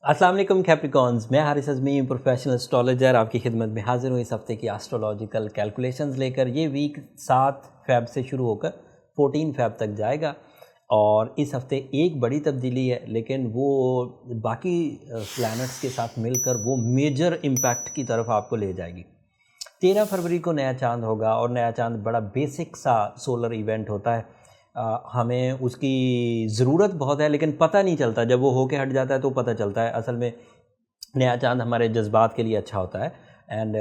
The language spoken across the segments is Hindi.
अस्सलाम वालेकुम कैप्रिकॉन्स, मैं हारिस अज़मी प्रोफेशनल एस्ट्रोलॉजर आपकी खिदमत में हाजिर हूँ इस हफ्ते की एस्ट्रोलॉजिकल कैलकुलेशंस लेकर। ये वीक 7 फ़ेब से शुरू होकर 14 फ़ेब तक जाएगा और इस हफ्ते एक बड़ी तब्दीली है, लेकिन वो बाकी प्लैनेट्स के साथ मिलकर वो मेजर इम्पैक्ट की तरफ आपको ले जाएगी। 13 फरवरी को नया चांद होगा और नया चांद बड़ा बेसिक सा सोलर इवेंट होता है। हमें उसकी ज़रूरत बहुत है लेकिन पता नहीं चलता, जब वो होके हट जाता है तो पता चलता है। असल में नया चांद हमारे जज्बात के लिए अच्छा होता है एंड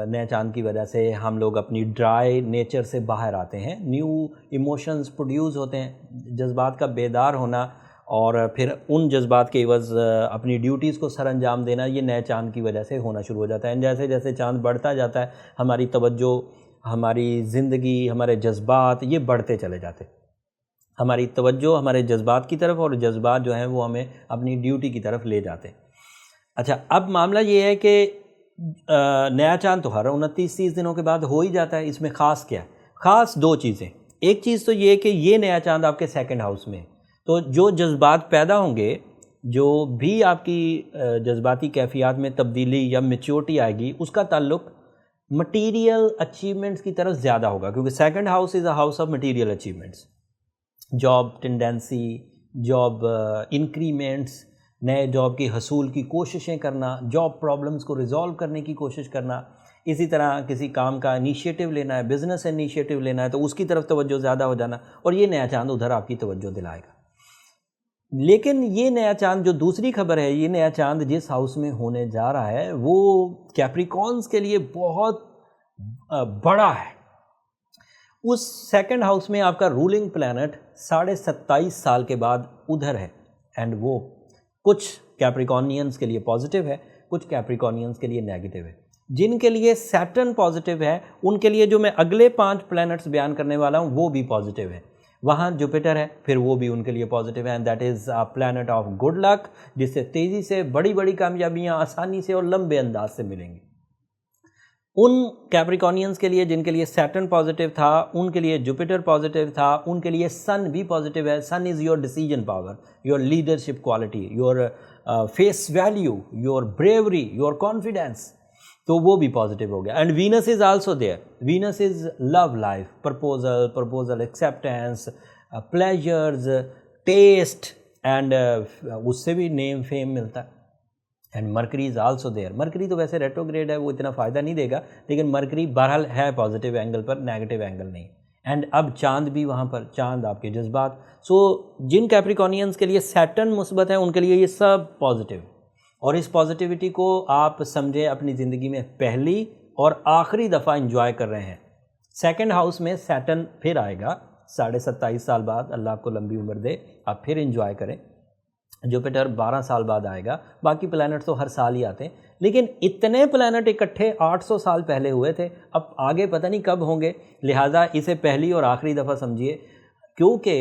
नया चांद की वजह से हम लोग अपनी ड्राई नेचर से बाहर आते हैं, न्यू इमोशंस प्रोड्यूस होते हैं, जज्बात का बेदार होना और फिर उन जज्बात के एवज़ अपनी ड्यूटीज़ को सर अंजाम देना, ये नए चांद की वजह से होना शुरू हो जाता है। एंड जैसे जैसे चांद बढ़ता जाता है हमारी तवज्जो, हमारी ज़िंदगी, हमारे जज्बात ये बढ़ते चले जाते हैं। हमारी तवज्जो हमारे जज्बात की तरफ और जज्बात जो हैं वो हमें अपनी ड्यूटी की तरफ ले जाते हैं। अच्छा, अब मामला ये है कि नया चांद तो हर 29-30 दिनों के बाद हो ही जाता है। इसमें ख़ास क्या है? ख़ास दो चीज़ें। एक चीज़ तो ये कि ये नया चांद आपके सेकंड हाउस में है, तो जो जज्बात पैदा होंगे, जो भी आपकी जज्बाती कैफियत में तब्दीली या मैच्योरिटी आएगी, उसका ताल्लुक मटीरियल अचीवमेंट्स की तरफ ज़्यादा होगा, क्योंकि second house is a house of material achievements. Job tendency, job increments, नए जॉब की हसूल की कोशिशें करना, जॉब प्रॉब्लम्स को रिजॉल्व करने की कोशिश करना, इसी तरह किसी काम का इनिशिएटिव लेना है, बिज़नेस इनिशिएटिव लेना है तो उसकी तरफ तवज्जो ज़्यादा हो जाना, और ये नया चांद उधर आपकी तवज्जो दिलाएगा। लेकिन ये नया चांद, जो दूसरी खबर है, ये नया चांद जिस हाउस में होने जा रहा है वो कैप्रिकॉन्स के लिए बहुत बड़ा है। उस सेकंड हाउस में आपका रूलिंग प्लैनेट 27.5 साल के बाद उधर है एंड वो कुछ कैप्रिकॉनियंस के लिए पॉजिटिव है, कुछ कैप्रिकॉनियंस के लिए नेगेटिव है। जिनके लिए सैटर्न पॉजिटिव है उनके लिए जो मैं अगले 5 प्लैनेट्स बयान करने वाला हूँ वो भी पॉजिटिव है। वहाँ जुपिटर है, फिर वो भी उनके लिए पॉजिटिव है and that is a planet of good luck, जिससे तेज़ी से बड़ी बड़ी कामयाबियाँ आसानी से और लंबे अंदाज से मिलेंगी। उन कैप्रिकॉनियंस के लिए जिनके लिए सैटर्न पॉजिटिव था, उनके लिए जुपिटर पॉजिटिव था, उनके लिए सन भी पॉजिटिव है। Sun is your decision power, your leadership quality, your face value, your bravery, your confidence, तो वो भी पॉजिटिव हो गया। And Venus is also there. Venus is love life, proposal acceptance, pleasures, taste and उससे भी नेम फेम मिलता है। And Mercury is also there. Mercury तो वैसे रेट्रोग्रेड है, वो इतना फ़ायदा नहीं देगा, लेकिन मरकरी बहरहाल है पॉजिटिव एंगल पर, नेगेटिव एंगल नहीं। एंड अब चांद भी वहाँ पर, चांद आपके जज्बात। सो जिन कैप्रिकॉनियंस के लिए सैटर्न मुस्बत है उनके लिए ये सब पॉजिटिव, और इस पॉजिटिविटी को आप समझें अपनी ज़िंदगी में पहली और आखिरी दफ़ा इंजॉय कर रहे हैं। सेकंड हाउस में सैटर्न फिर आएगा 27.5 साल बाद, अल्लाह आपको लंबी उम्र दे, आप फिर इंजॉय करें। जुपिटर 12 साल बाद आएगा, बाकी प्लैनेट तो हर साल ही आते हैं, लेकिन इतने प्लैनेट इकट्ठे 800 साल पहले हुए थे, अब आगे पता नहीं कब होंगे, लिहाजा इसे पहली और आखिरी दफ़ा समझिए, क्योंकि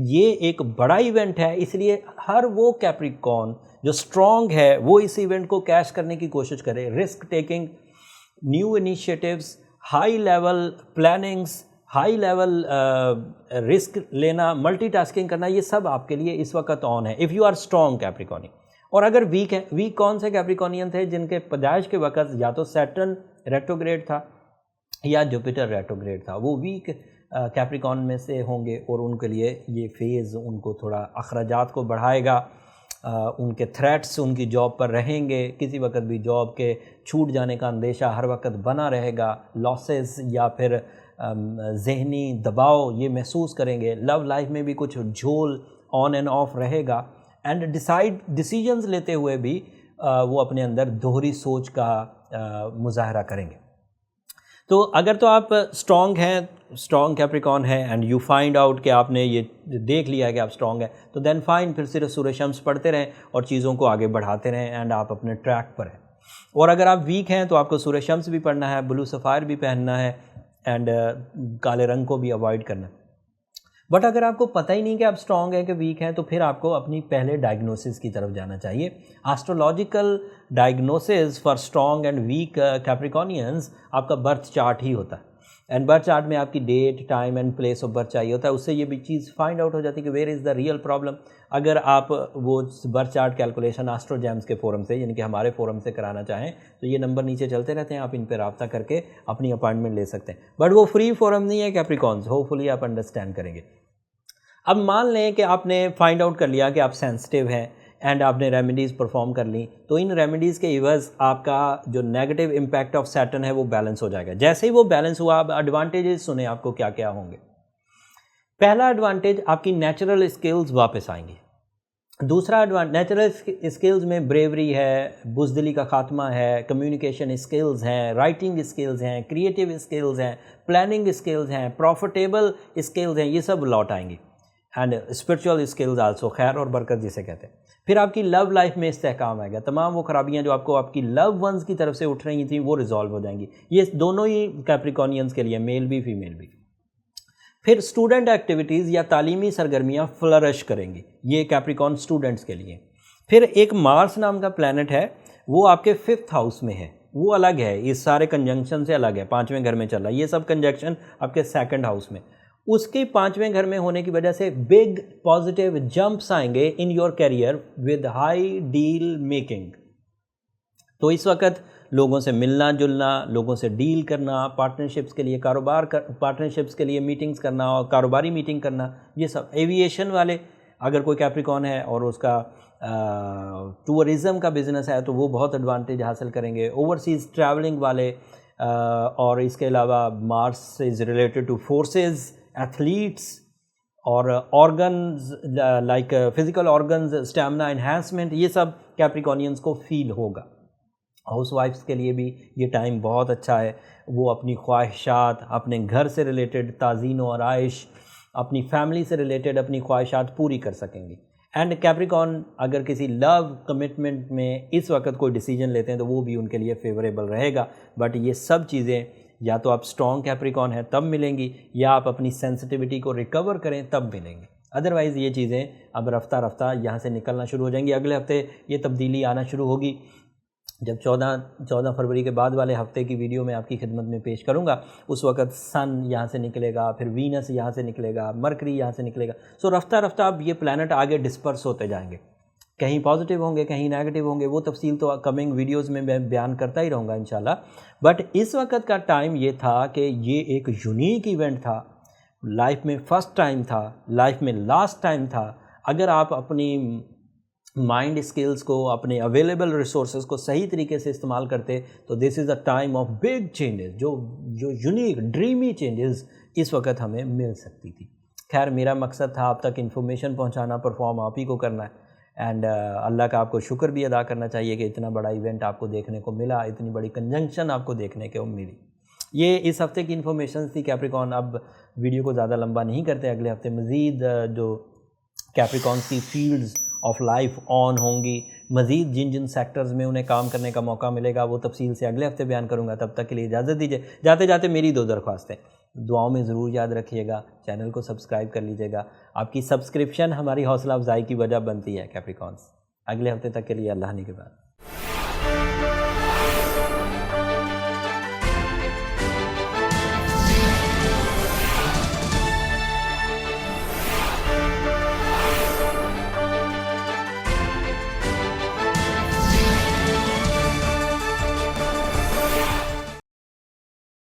ये एक बड़ा इवेंट है। इसलिए हर वो कैप्रिकॉन जो स्ट्रॉन्ग है वो इस इवेंट को कैश करने की कोशिश करे। Risk taking, new initiatives, high level plannings, high level risk लेना, मल्टीटास्किंग करना, ये सब आपके लिए इस वक्त ऑन है इफ़ यू आर स्ट्रॉन्ग कैप्रिकॉनी। और अगर वीक है, वीक कौन से कैप्रिकॉनियन थे जिनके पैदाइश के वक्त या तो सैटर्न रेट्रोग्रेड था या जुपिटर रेट्रोग्रेड था, वो वीक कैप्रिकॉन में से होंगे और उनके लिए ये फेज़ उनको थोड़ा अखराजात को बढ़ाएगा। उनके थ्रेट्स उनकी जॉब पर रहेंगे, किसी वक्त भी जॉब के छूट जाने का अंदेशा हर वक्त बना रहेगा, लॉसेस या फिर ज़हनी दबाव ये महसूस करेंगे। लव लाइफ में भी कुछ झोल ऑन एंड ऑफ रहेगा एंड डिसीजंस लेते हुए भी वो अपने अंदर दोहरी सोच का मुजाहरा करेंगे। तो अगर तो आप स्ट्रॉन्ग हैं, स्ट्रॉन्ग कैप्रिकॉन है एंड यू फाइंड आउट कि आपने ये देख लिया है कि आप स्ट्रॉन्ग है, तो देन फाइन, फिर सिर्फ सूरज शम्स पढ़ते रहें और चीज़ों को आगे बढ़ाते रहें एंड आप अपने ट्रैक पर हैं। और अगर आप वीक हैं तो आपको सूरज शम्स भी पढ़ना है, ब्लू सफ़ायर भी पहनना है एंड काले रंग को भी अवॉइड करना है। बट अगर आपको पता ही नहीं कि आप स्ट्रॉन्ग हैं कि वीक हैं, तो फिर आपको अपनी पहले डायग्नोसिस की तरफ जाना चाहिए। Astrological diagnosis for strong and weak Capricornians आपका बर्थ चार्ट ही होता है। एंड बर्थ चार्ट में आपकी date, time and place of birth चाहिए होता है, उससे ये भी चीज़ फाइंड आउट हो जाती है कि where is the real problem. अगर आप वो बर्थ चार्ट कैलकुलेशन एस्ट्रोजेम्स के फोरम से, यानी कि हमारे फोरम से कराना चाहें तो ये नंबर नीचे चलते रहते हैं, आप इन पर रब्ता करके अपनी अपॉइंटमेंट ले सकते हैं। बट वो फ्री फोरम नहीं है कैप्रिकॉन्स, होपफुली आप अंडरस्टैंड करेंगे। अब मान लें कि आपने फाइंड आउट कर लिया कि आप सेंसिटिव हैं एंड आपने रेमेडीज़ परफॉर्म कर ली, तो इन रेमेडीज़ के इवज़ आपका जो नेगेटिव इम्पैक्ट ऑफ सैटर्न है वो बैलेंस हो जाएगा। जैसे ही वो बैलेंस हुआ, अब एडवांटेजेस सुने आपको क्या क्या होंगे। पहला एडवांटेज, आपकी नेचुरल स्किल्स वापस आएंगी। दूसरा एडवांटेज, नेचुरल स्किल्स में ब्रेवरी है, बुज़दिली का खात्मा है, कम्युनिकेशन स्किल्स हैं, राइटिंग स्किल्स हैं, क्रिएटिव स्किल्स हैं, प्लानिंग स्किल्स हैं, प्रॉफिटेबल स्किल्स हैं, ये सब लौट आएंगी। एंड स्पिरिचुअल स्किल्स आल्सो, खैर और बरकत जिसे कहते हैं। फिर आपकी लव लाइफ में इस्तेहकाम आएगा, तमाम वो खराबियां जो आपको आपकी लव वंस की तरफ से उठ रही थी वो रिजॉल्व हो जाएंगी। ये दोनों ही कैप्रिकॉनियंस के लिए, मेल भी फीमेल भी। फिर स्टूडेंट एक्टिविटीज़ या तालीमी सरगर्मियाँ फ्लरिश करेंगी, ये कैप्रिकॉन स्टूडेंट्स के लिए। फिर एक मार्स नाम का प्लैनेट है, वो आपके 5th हाउस में है, वो अलग है, इस सारे कंजंक्शन से अलग है, 5वें घर में चल रहा है। ये सब कंजंक्शन आपके 2nd हाउस में, उसके 5वें घर में होने की वजह से बिग पॉजिटिव जंप्स आएंगे in your career with high deal making. तो इस वक्त लोगों से मिलना जुलना, लोगों से डील करना, पार्टनरशिप्स के लिए पार्टनरशिप्स के लिए मीटिंग्स करना और कारोबारी मीटिंग करना, ये सब। एविएशन वाले अगर कोई कैप्रिकॉन है और उसका टूरिज़म का बिज़नेस है तो वो बहुत एडवांटेज हासिल करेंगे। ओवरसीज़ ट्रैवलिंग वाले और इसके अलावा Mars is related to forces, athletes और organs like physical organs, stamina enhancement, ये सब कैप्रिकॉनियंस को फील होगा। हाउसवाइफ्स के लिए भी ये टाइम बहुत अच्छा है, वो अपनी ख्वाहिशात, अपने घर से रिलेटेड ताज़ीन और आइश, अपनी फैमिली से रिलेटेड अपनी ख्वाहिशात पूरी कर सकेंगी। एंड कैप्रिकॉन अगर किसी लव कमिटमेंट में इस वक्त कोई डिसीजन लेते हैं तो वो भी उनके लिए फेवरेबल रहेगा। बट ये सब चीज़ें या तो आप स्ट्रॉन्ग कैप्रिकॉन हैं तब मिलेंगी, या आप अपनी सेंसिटिविटी को रिकवर करें तब मिलेंगी। अदरवाइज़ ये चीज़ें अब रफ्ता रफ्ता यहाँ से निकलना शुरू हो जाएंगी। अगले हफ्ते ये तब्दीली आना शुरू होगी, जब 14 फरवरी के बाद वाले हफ्ते की वीडियो मैं आपकी खिदमत में पेश करूंगा। उस वक्त सन यहाँ से निकलेगा, फिर वीनस यहाँ से निकलेगा, मरकरी यहाँ से निकलेगा। सो रफ्ता रफ्ता अब ये प्लैनेट आगे डिस्पर्स होते जाएंगे, कहीं पॉजिटिव होंगे कहीं नेगेटिव होंगे, वो तफसील तो कमिंग वीडियोस में मैं बयान करता ही रहूँगा इंशाल्लाह। बट इस वक्त का टाइम ये था कि ये एक यूनिक इवेंट था, लाइफ में फ़र्स्ट टाइम था, लाइफ में लास्ट टाइम था। अगर आप अपनी माइंड स्किल्स को, अपने अवेलेबल रिसोर्सेज को सही तरीके से इस्तेमाल करते तो this is a time of big changes, जो यूनिक ड्रीमी चेंजेस इस वक्त हमें मिल सकती थी। खैर मेरा मकसद था आप तक इन्फॉर्मेशन पहुंचाना, परफॉर्म आप ही को करना है। एंड अल्लाह का आपको शुक्र भी अदा करना चाहिए कि इतना बड़ा इवेंट आपको देखने को मिला, इतनी बड़ी कंजंक्शन आपको देखने को मिली। ये इस हफ्ते की इन्फॉर्मेशन थी कैप्रिकॉन। अब वीडियो को ज़्यादा लंबा नहीं करते, अगले हफ्ते मज़ीद जो कैप्रिकॉन की फील्ड्स ऑफ लाइफ ऑन होंगी, मज़ीद जिन जिन सेक्टर्स में उन्हें काम करने का मौका मिलेगा वो तफसील से अगले हफ्ते बयान करूँगा। तब तक के लिए इजाज़त दीजिए। जाते जाते मेरी 2 दरख्वास्तें, दुआओं में ज़रूर याद रखिएगा, चैनल को सब्सक्राइब कर लीजिएगा। आपकी सब्सक्रिप्शन हमारी हौसला अफजाई की वजह बनती है कैप्रिकॉन्स। अगले हफ्ते तक के लिए अल्लाह ने के बाद।